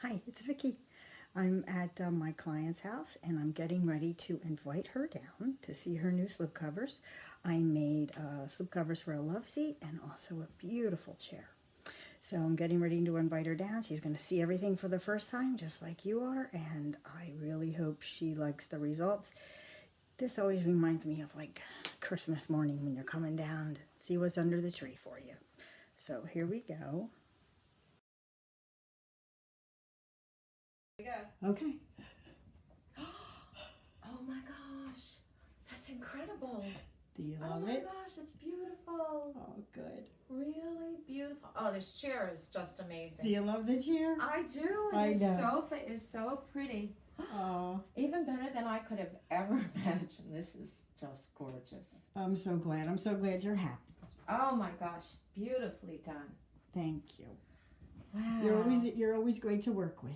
Hi, it's Vicky. I'm at my client's house and I'm getting ready to invite her down to see her new slipcovers. I made slipcovers for a love seat and also a beautiful chair. So I'm getting ready to invite her down. She's going to see everything for the first time, just like you are, and I really hope she likes the results. This always reminds me of like Christmas morning when you're coming down to see what's under the tree for you. So here we go. Okay. Oh my gosh, that's incredible. Do you love it? Oh my gosh, it's beautiful. Oh, good. Really beautiful. Oh, this chair is just amazing. Do you love the chair? I do. And I this know. sofa is so pretty. Oh, Even better than I could have ever imagined. This is just gorgeous. I'm so glad. I'm so glad you're happy. Oh my gosh, beautifully done. Thank you. Wow. You're always great to work with.